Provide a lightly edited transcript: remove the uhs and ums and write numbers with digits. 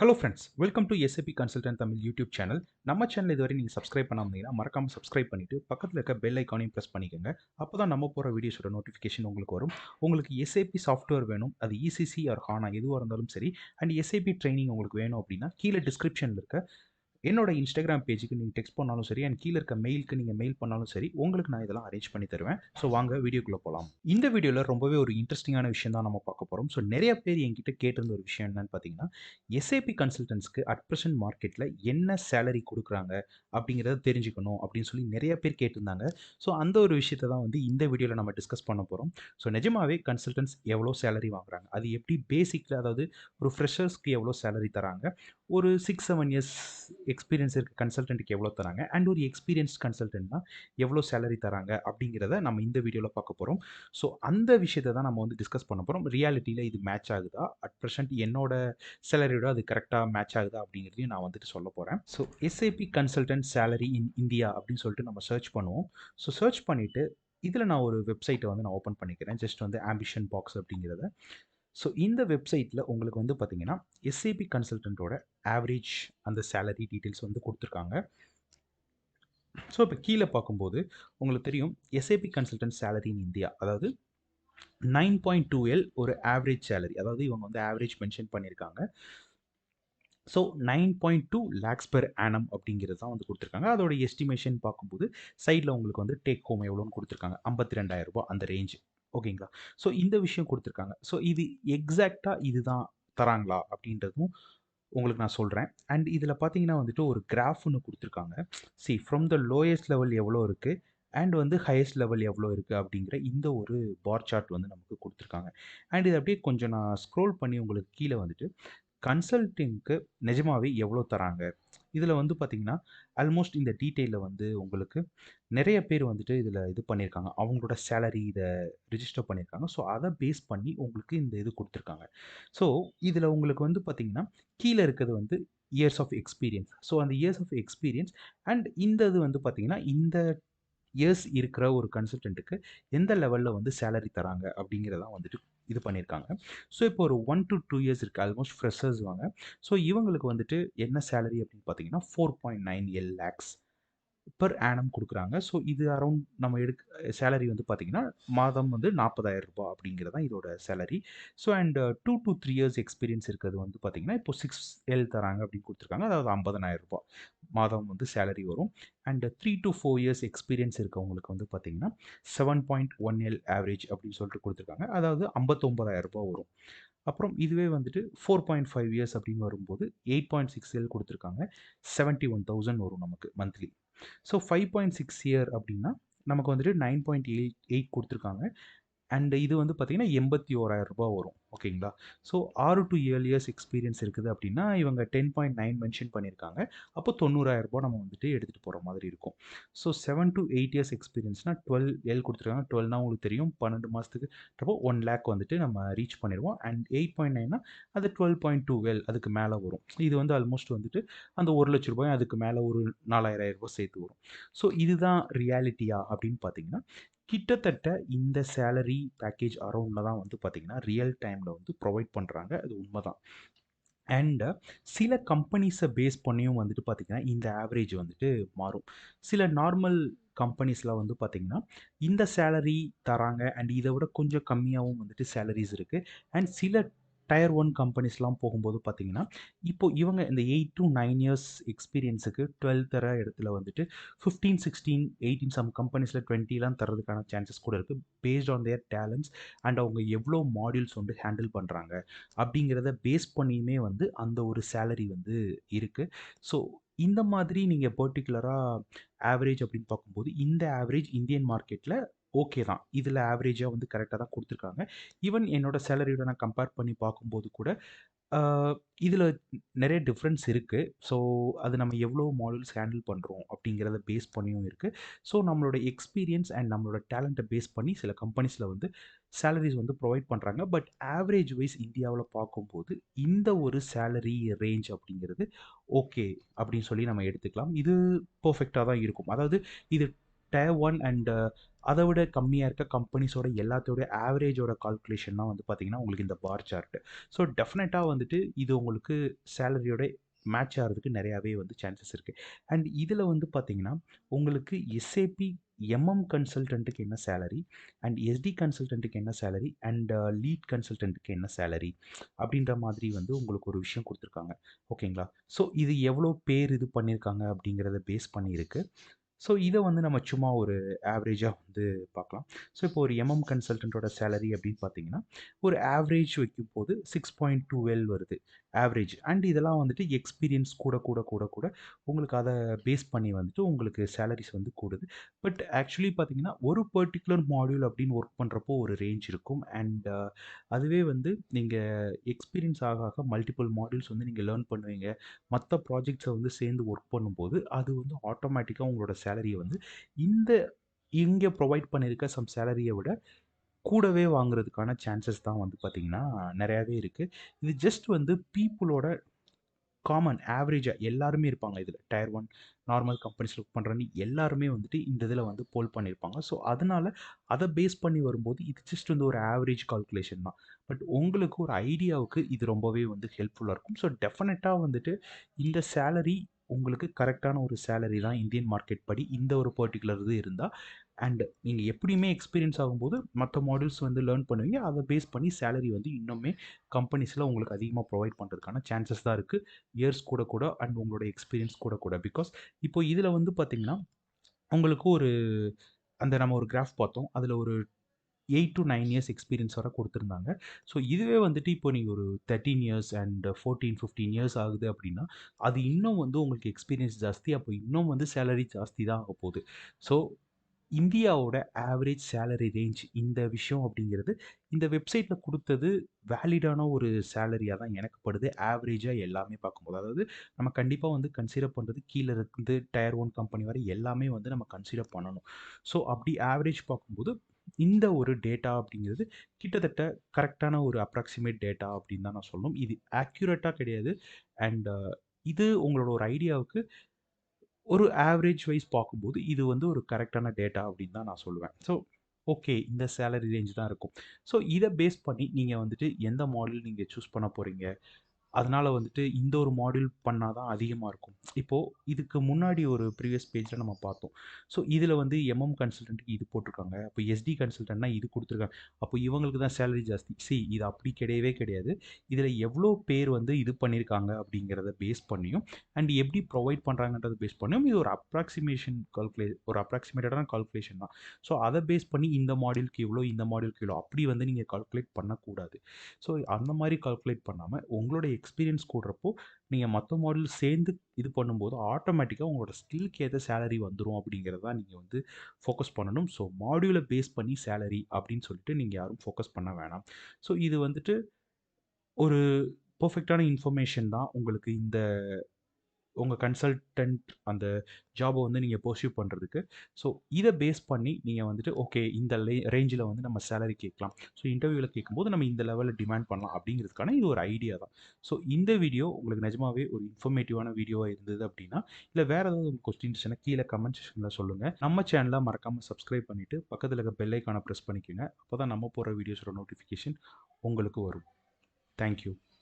Hello friends, welcome to SAP consultant Tamil YouTube channel. நம்ம channel இதுவரை நீங்கள் சப்ஸ்கிரைப் பண்ணாம இருந்தீங்கன்னா மறக்காமல் சப்ஸ்கிரைப் பண்ணிவிட்டு பக்கத்தில் இருக்க பெல் ஐக்கானையும் ப்ரெஸ் பண்ணிக்கோங்க. அப்போ தான் நம்ம போகிற வீடியோஸோட நோட்டிஃபிகேஷன் உங்களுக்கு வரும். உங்களுக்கு எஸ்ஏபி சாஃப்ட்வேர் வேணும், அது இசிசி ஆர் ஹானா எதுவாக இருந்தாலும் சரி, அண்ட் எஸ்ஏபி ட்ரைனிங் உங்களுக்கு வேணும் அப்படின்னா கீழே டிஸ்கிரிப்ஷனில் இருக்க என்னோட இன்ஸ்டாகிராம் பேஜுக்கு நீங்கள் டெக்ஸ்ட் பண்ணாலும் சரி, அண்ட் கீழே இருக்க மெயிலுக்கு நீங்கள் மெயில் பண்ணாலும் சரி, உங்களுக்கு நான் இதெல்லாம் அரேஞ்ச் பண்ணி தருவேன். ஸோ வாங்க வீடியோக்குள்ளே போகலாம். இந்த வீடியோவில் ரொம்பவே ஒரு இன்ட்ரெஸ்டிங்கான விஷயம் தான் நம்ம பார்க்க போகிறோம். ஸோ நிறைய பேர் என்கிட்ட கேட்டிருந்த ஒரு விஷயம் என்னன்னு பார்த்தீங்கன்னா, எஸ்ஏபி கன்சல்டன்ட்ஸ்க்கு அட் ப்ரெசென்ட் மார்க்கெட்டில் என்ன சேலரி கொடுக்குறாங்க அப்படிங்கிறத தெரிஞ்சுக்கணும் அப்படின்னு சொல்லி நிறைய பேர் கேட்டிருந்தாங்க. ஸோ அந்த ஒரு விஷயத்தை தான் வந்து இந்த வீடியோவில் நம்ம டிஸ்கஸ் பண்ண போகிறோம். ஸோ நிஜமாவே கன்சல்டன்ட்ஸ் எவ்வளோ சேலரி வாங்குறாங்க, அது எப்படி பேசிக்கில், அதாவது ஒரு ஃப்ரெஷர்ஸ்க்கு எவ்வளோ சேலரி தராங்க, ஒரு 6-7 இயர்ஸ் எக்ஸ்பீரியன்ஸ் இருக்க கன்சல்டன்ட்டுக்கு எவ்வளோ தராங்க, அண்ட் ஒரு எக்ஸ்பீரியன்ஸ்ட் கன்சல்டன்ட்னா எவ்வளோ சேலரி தராங்க அப்படிங்கிறத நம்ம இந்த வீடியோவில் பார்க்க போகிறோம். ஸோ அந்த விஷயத்தை தான் நம்ம வந்து டிஸ்கஸ் பண்ண போகிறோம். ரியாலிட்டியில் இது மேட்ச் ஆகுதா, அட் ப்ரெசென்ட் என்னோட சேலரியோட அது கரெக்டாக மேட்ச் ஆகுதா அப்படிங்கிறதையும் நான் வந்துட்டு சொல்ல போகிறேன். So SAP consultant salary in India அப்படின்னு சொல்லிட்டு நம்ம சர்ச் பண்ணுவோம். ஸோ சர்ச் பண்ணிவிட்டு இதில் நான் ஒரு வெப்சைட்டை வந்து நான் ஓப்பன் பண்ணிக்கிறேன். ஜஸ்ட் வந்து ஆம்பிஷன் பாக்ஸ் அப்படிங்கிறத. ஸோ இந்த வெப்சைட்டில் உங்களுக்கு வந்து பார்த்தீங்கன்னா எஸ்ஏபி கன்சல்டன்ட்டோட ஆவரேஜ் அந்த சேலரி டீட்டெயில்ஸ் வந்து கொடுத்துருக்காங்க. ஸோ இப்போ கீழே பார்க்கும்போது உங்களுக்கு தெரியும் SAP consultant salary in India, அதாவது 9.2L ஒரு ஆவரேஜ் சேலரி, அதாவது இவங்க வந்து ஆவரேஜ் மென்ஷன் பண்ணியிருக்காங்க. ஸோ 9.2 லேக்ஸ் பெர் ஆனம் அப்படிங்கிறது தான் வந்து கொடுத்துருக்காங்க. அதோட எஸ்டிமேஷன் பார்க்கும்போது சைடில் உங்களுக்கு வந்து டேக் ஹோம் எவ்வளோன்னு கொடுத்துருக்காங்க, 52,000 ரூபாய் அந்த ரேஞ்ச். ஓகேங்களா? ஸோ இந்த விஷயம் கொடுத்துருக்காங்க. ஸோ இது எக்ஸாக்டாக இதுதான் தராங்களா அப்படின்றதும் உங்களுக்கு நான் சொல்கிறேன். அண்ட் இதில் பார்த்தீங்கன்னா வந்துட்டு ஒரு கிராஃப் ஒன்று கொடுத்துருக்காங்க. See from the lowest level எவ்வளோ இருக்குது அண்ட் வந்து ஹையஸ்ட் லெவல் எவ்வளோ இருக்குது அப்படிங்கிற இந்த ஒரு பார் சார்ட் வந்து நமக்கு கொடுத்துருக்காங்க. அண்ட் இது அப்படியே கொஞ்சம் நான் ஸ்க்ரோல் பண்ணி உங்களுக்கு கீழே வந்துட்டு கன்சல்டிங்க்கு நிஜமாவே எவ்வளோ தராங்க, இதில் வந்து பார்த்தீங்கன்னா ஆல்மோஸ்ட் இந்த டீட்டெயிலில் வந்து உங்களுக்கு நிறைய பேர் வந்துட்டு இதில் இது பண்ணியிருக்காங்க. அவங்களோட சேலரி இதை ரிஜிஸ்டர் பண்ணியிருக்காங்க. ஸோ அதை பேஸ் பண்ணி உங்களுக்கு இந்த இது கொடுத்துருக்காங்க. ஸோ இதில் உங்களுக்கு வந்து பார்த்தீங்கன்னா கீழே இருக்கிறது வந்து இயர்ஸ் ஆஃப் எக்ஸ்பீரியன்ஸ். ஸோ அந்த இயர்ஸ் ஆஃப் எக்ஸ்பீரியன்ஸ் அண்ட் இந்த இது வந்து பார்த்தீங்கன்னா இந்த இயர்ஸ் இருக்கிற ஒரு கன்சல்டன்ட்டுக்கு எந்த லெவலில் வந்து சேலரி தராங்க அப்படிங்கிறதான் வந்துட்டு இது பண்ணியிருக்காங்க. ஸோ இப்போ ஒரு 1 to 2 இயர்ஸ் இருக்குது, ஆல்மோஸ்ட் ஃப்ரெஷர்ஸ் வாங்க. ஸோ இவங்களுக்கு வந்துட்டு என்ன சேலரி அப்படின்னு பார்த்தீங்கன்னா 4.9 லேக்ஸ் பெர் ஆனம் கொடுக்குறாங்க. ஸோ இது அரௌண்ட் நம்ம சேலரி வந்து பார்த்தீங்கன்னா மாதம் வந்து 40,000 ரூபாய் அப்படிங்கிறது தான் இதோட salary. So and 2 to 3 years experience இருக்கிறது வந்து பார்த்தீங்கன்னா இப்போ 6L தராங்க அப்படின்னு கொடுத்துருக்காங்க. அதாவது 50,000 ரூபாய் மாதம் வந்து சேலரி வரும். அண்ட் 3 to 4 இயர்ஸ் எக்ஸ்பீரியன்ஸ் இருக்கவங்களுக்கு வந்து பார்த்தீங்கன்னா 7.1L ஆவரேஜ் அப்படின்னு சொல்லிட்டு கொடுத்துருக்காங்க. அதாவது 59,000 ரூபாய் வரும். அப்புறம் இதுவே வந்துட்டு 4.5 இயர்ஸ் அப்படின்னு வரும்போது 8.6L கொடுத்துருக்காங்க. 71,000 வரும் நமக்கு மந்த்லி. ஸோ 5.6 இயர் அப்படின்னா நமக்கு வந்துட்டு 9.88 கொடுத்துருக்காங்க. அண்ட் இது வந்து பார்த்தீங்கன்னா 81,000 ரூபாய் வரும். ஓகேங்களா? ஸோ 6 to 7 இயர்ஸ் எக்ஸ்பீரியன்ஸ் இருக்குது அப்படின்னா இவங்க 10.9 மென்ஷன் பண்ணியிருக்காங்க. அப்போ 90,000 ரூபாய் நம்ம வந்துட்டு எடுத்துகிட்டு போகிற மாதிரி இருக்கும். ஸோ 7 to 8 இயர்ஸ் எக்ஸ்பீரியன்ஸ்னால் 12L கொடுத்துருக்காங்க. 12னா உங்களுக்கு தெரியும் 12 மாதத்துக்கு அப்போ 1 லேக் வந்துட்டு நம்ம ரீச் பண்ணிடுவோம். அண்ட் 8.9னா அது 12.2L அதுக்கு மேலே வரும். இது வந்து ஆல்மோஸ்ட் வந்துட்டு அந்த 1,00,000 ரூபாய் அதுக்கு மேலே ஒரு 4,000 ரூபாய் சேர்த்து வரும். ஸோ இதுதான் ரியாலிட்டியா அப்படின்னு பார்த்தீங்கன்னா கிட்டத்தட்ட இந்த சேலரி பேக்கேஜ் அரௌண்டில் தான் வந்து பார்த்தீங்கன்னா ரியல் டைமில் வந்து ப்ரொவைட் பண்ணுறாங்க. அது உண்மைதான். அண்ட் சில கம்பெனிஸை பேஸ் பண்ணியும் வந்துட்டு பார்த்தீங்கன்னா இந்த ஆவரேஜ் வந்துட்டு மாறும். சில நார்மல் கம்பெனிஸில் வந்து பார்த்தீங்கன்னா இந்த சேலரி தராங்க அண்ட் இதை விட கொஞ்சம் கம்மியாகவும் வந்துட்டு சேலரிஸ் இருக்குது. அண்ட் சில டயர் 1 கம்பெனிஸ்லாம் போகும்போது பார்த்தீங்கன்னா இப்போ இவங்க இந்த 8 to 9 இயர்ஸ் எக்ஸ்பீரியன்ஸுக்கு 12 தர இடத்துல வந்துட்டு 15, 16, 18 சம் கம்பெனிஸில் 20லாம் தரதுக்கான சான்சஸ் கூட இருக்குது. Based on their talents and அவங்க எவ்வளோ மாடியூல்ஸ் வந்து ஹேண்டில் பண்ணுறாங்க அப்படிங்கிறத பேஸ் பண்ணியுமே வந்து அந்த ஒரு சேலரி வந்து இருக்குது. ஸோ இந்த மாதிரி நீங்கள் பர்டிகுலராக ஆவரேஜ் அப்படின்னு பார்க்கும்போது இந்த ஆவரேஜ் இந்தியன் மார்க்கெட்டில் ஓகே தான். இதில் ஆவரேஜாக வந்து கரெக்டாக தான் கொடுத்துருக்காங்க. ஈவன் என்னோட சேலரியோட நான் கம்பேர் பண்ணி பார்க்கும்போது கூட இதில் நிறைய டிஃப்ரென்ஸ் இருக்குது. ஸோ அது நம்ம எவ்வளோ மாடியூல்ஸ் ஹேண்டில் பண்ணுறோம் அப்படிங்கிறத பேஸ் பண்ணியும் இருக்குது. ஸோ நம்மளோட எக்ஸ்பீரியன்ஸ் அண்ட் நம்மளோட டேலண்ட்டை பேஸ் பண்ணி சில கம்பெனிஸில் வந்து சேலரிஸ் வந்து ப்ரொவைட் பண்ணுறாங்க. பட் ஆவரேஜ் வைஸ் இந்தியாவில் பார்க்கும்போது இந்த ஒரு சேலரி ரேஞ்ச் அப்படிங்கிறது ஓகே அப்படின்னு சொல்லி நம்ம எடுத்துக்கலாம். இது பர்ஃபெக்டாக தான் இருக்கும். அதாவது இது டயர் 1 அண்ட் அதை விட கம்மியாக இருக்க கம்பெனிஸோட எல்லாத்தோட ஆவரேஜோட கால்குலேஷன் தான் வந்து பார்த்தீங்கன்னா உங்களுக்கு இந்த பார் சார்ட். ஸோ டெஃபினட்டாக வந்துட்டு இது உங்களுக்கு சேலரியோட மேட்ச் ஆகிறதுக்கு நிறையாவே வந்து சான்சஸ் இருக்குது. அண்ட் இதில் வந்து பார்த்தீங்கன்னா உங்களுக்கு எஸ்ஏபி எம்எம் கன்சல்டன்ட்டுக்கு என்ன சேலரி, அண்ட் எஸ்டி கன்சல்டன்ட்டுக்கு என்ன சேலரி, அண்ட் லீட் கன்சல்டன்ட்டுக்கு என்ன சேலரி அப்படின்ற மாதிரி வந்து உங்களுக்கு ஒரு விஷயம் கொடுத்துருக்காங்க. ஓகேங்களா? ஸோ இது எவ்வளோ பேர் இது பண்ணியிருக்காங்க அப்படிங்கிறத பேஸ் பண்ணியிருக்கு. ஸோ இதை வந்து நம்ம சும்மா ஒரு ஆவரேஜாக வந்து பார்க்கலாம். ஸோ இப்போ ஒரு எம்எம் கன்சல்டன்ட்டோட சேலரி அப்படின்னு பார்த்தீங்கன்னா ஒரு ஆவரேஜ் வைக்கும் போது 6.12 வருது ஆவரேஜ். அண்ட் இதெல்லாம் வந்துட்டு எக்ஸ்பீரியன்ஸ் கூட கூட கூட கூட உங்களுக்கு அதை பேஸ் பண்ணி வந்துட்டு உங்களுக்கு சேலரிஸ் வந்து கூடுது. பட் ஆக்சுவலி பார்த்தீங்கன்னா ஒரு பர்டிகுலர் மாடியூல் அப்படின்னு ஒர்க் பண்ணுறப்போ ஒரு ரேஞ்ச் இருக்கும். அண்ட் அதுவே வந்து நீங்கள் எக்ஸ்பீரியன்ஸ் ஆக ஆக மல்டிபிள் மாடியூல்ஸ் வந்து நீங்கள் லேர்ன் பண்ணுவீங்க. மற்ற ப்ராஜெக்ட்ஸை வந்து சேர்ந்து ஒர்க் பண்ணும்போது அது வந்து ஆட்டோமேட்டிக்காக உங்களோட சேலரியை வந்து இந்த இங்கே ப்ரொவைட் பண்ணியிருக்க சம் சேலரியை விட கூடவே வாங்குறதுக்கான சான்சஸ் தான் வந்து பார்த்தீங்கன்னா நிறையாவே இருக்குது. இது ஜஸ்ட் வந்து பீப்புளோட காமன் ஆவரேஜாக எல்லாருமே இருப்பாங்க இதில். டயர் 1 நார்மல் கம்பெனிஸில் ஒர்க் பண்ணுறன்னு எல்லாருமே வந்துட்டு இந்த இதில் வந்து போல் பண்ணியிருப்பாங்க. ஸோ அதனால் அதை பேஸ் பண்ணி வரும்போது இது ஜஸ்ட் வந்து ஒரு ஆவரேஜ் கால்குலேஷன் தான். பட் உங்களுக்கு ஒரு ஐடியாவுக்கு இது ரொம்பவே வந்து ஹெல்ப்ஃபுல்லாக இருக்கும். ஸோ டெஃபினட்டாக வந்துட்டு இந்த சேலரி உங்களுக்கு கரெக்டான ஒரு சேலரி தான் இந்தியன் மார்க்கெட் படி இந்த ஒரு பர்ட்டிகுலர் இது இருந்தால். அண்ட் நீங்கள் எப்படியுமே எக்ஸ்பீரியன்ஸ் ஆகும்போது மற்ற மாடியூல்ஸ் வந்து லேர்ன் பண்ணுவீங்க. அதை பேஸ் பண்ணி சேலரி வந்து இன்னுமே கம்பெனிஸில் உங்களுக்கு அதிகமாக ப்ரொவைட் பண்ணுறதுக்கான சான்சஸ் தான் இருக்குது. இயர்ஸ் கூட கூட அண்ட் உங்களோட எக்ஸ்பீரியன்ஸ் கூட கூட. பிகாஸ் இப்போ இதில் வந்து பார்த்தீங்கன்னா உங்களுக்கு ஒரு அந்த நம்ம ஒரு கிராஃப் பார்த்தோம். அதில் ஒரு 8 to 9 இயர்ஸ் எக்ஸ்பீரியன்ஸ் வர கொடுத்துருந்தாங்க. ஸோ இதுவே வந்துட்டு இப்போ நீங்கள் ஒரு 13 இயர்ஸ் அண்ட் 14, 15 இயர்ஸ் ஆகுது அப்படின்னா அது இன்னும் வந்து உங்களுக்கு எக்ஸ்பீரியன்ஸ் ஜாஸ்தி. அப்போ இன்னும் வந்து சேலரி ஜாஸ்தி தான் ஆக போகுது. ஸோ இந்தியாவோட ஆவரேஜ் சேலரி ரேஞ்ச் இந்த விஷயம் அப்படிங்கிறது இந்த வெப்சைட்டில் கொடுத்தது வேலிடான ஒரு சேலரியாக தான் எனக்கு படுது. ஆவரேஜாக எல்லாமே பார்க்கும்போது அதாவது நம்ம கண்டிப்பாக வந்து கன்சிடர் பண்ணுறது கீழே இருந்து டயர் 1 கம்பெனி வரை எல்லாமே வந்து நம்ம கன்சிடர் பண்ணணும். ஸோ அப்படி ஆவரேஜ் பார்க்கும்போது இந்த ஒரு டேட்டா அப்படிங்கிறது கிட்டத்தட்ட கரெக்டான ஒரு அப்ராக்சிமேட் டேட்டா அப்படின்னு தான் நான் சொல்லணும். இது ஆக்யூரேட்டாக கிடையாது. அண்ட் இது உங்களோட ஒரு ஐடியாவுக்கு ஒரு ஆவரேஜ் வைஸ் பார்க்கும்போது இது வந்து ஒரு கரெக்டான டேட்டா அப்படின்னு தான் நான் சொல்லுவேன். ஸோ ஓகே இந்த சேலரி ரேஞ்ச் தான் இருக்கும். ஸோ இதை பேஸ் பண்ணி நீங்கள் வந்துட்டு எந்த மாடல் நீங்கள் சூஸ் பண்ண போகிறீங்க, அதனால வந்துட்டு இந்த ஒரு மாடியூல் பண்ணா தான் அதிகமாக இருக்கும். இப்போது இதுக்கு முன்னாடி ஒரு ப்ரீவியஸ் பேஜில் நம்ம பார்த்தோம். ஸோ இதில் வந்து எம்எம் கன்சல்டன்ட்க்கு இது போட்டிருக்காங்க. அப்போ எஸ்டி கன்சல்டன்ட்னா இது கொடுத்துருக்காங்க. அப்போ இவங்களுக்கு தான் சேலரி ஜாஸ்தி. இது அப்படி கிடையவே கிடையாது. இதில் எவ்வளோ பேர் வந்து இது பண்ணியிருக்காங்க அப்படிங்கிறத பேஸ் பண்ணியும் அண்ட் எப்படி ப்ரொவைட் பண்ணுறாங்கன்றத பேஸ் பண்ணியும் இது ஒரு அப்ராக்சிமேஷன் ஒரு அப்ராக்சிமேட்டடான கால்குலேஷன் தான். ஸோ அதை பேஸ் பண்ணி இந்த மாடியூலுக்கு இவ்வளோ, இந்த மாடியூலுக்கு இவ்வளோ அப்படி வந்து நீங்கள் கால்குலேட் பண்ணக்கூடாது. ஸோ அந்த மாதிரி கால்குலேட் பண்ணாமல் உங்களோட எக்ஸ்பீரியன்ஸ் கூடுறப்போ நீங்கள் மற்ற மாடல் சேர்ந்து இது பண்ணும்போது ஆட்டோமேட்டிக்காக உங்களோட ஸ்கில்க்கு ஏற்ற சேலரி வந்துடும் அப்படிங்கிறத நீங்கள் வந்து ஃபோக்கஸ் பண்ணணும். ஸோ மாடியூலை பேஸ் பண்ணி சேலரி அப்படின்னு சொல்லிட்டு நீங்கள் யாரும் ஃபோக்கஸ் பண்ண வேணாம். ஸோ இது வந்துட்டு ஒரு பெர்ஃபெக்ட்டான இன்ஃபர்மேஷன் தான் உங்களுக்கு இந்த உங்கள் கன்சல்டன்ட் அந்த ஜாபை வந்து நீங்கள் பர்ஸ்யூ பண்ணுறதுக்கு. ஸோ இதை பேஸ் பண்ணி நீங்கள் வந்துட்டு ஓகே இந்த ரேஞ்சில் வந்து நம்ம சேலரி கேட்கலாம். ஸோ இன்டர்வியூவில் கேட்கும்போது நம்ம இந்த லெவலில் டிமாண்ட் பண்ணலாம் அப்படிங்கிறதுக்கான இது ஒரு ஐடியா தான். ஸோ இந்த வீடியோ உங்களுக்கு நிஜமாவே ஒரு இன்ஃபர்மேட்டிவான வீடியோவாக இருந்தது அப்படின்னா, இல்லை வேறு ஏதாவது கொஸ்டின்ஸ்னா கீழே கமெண்ட் செக்ஷனில் சொல்லுங்கள். நம்ம சேனலை மறக்காமல் சப்ஸ்கிரைப் பண்ணிவிட்டு பக்கத்தில் இருக்க பெல் ஐக்கானை ப்ரெஸ் பண்ணிக்கோங்க. அப்போ தான் நம்ம போகிற வீடியோஸோட நோட்டிஃபிகேஷன் உங்களுக்கு வரும். தேங்க்யூ.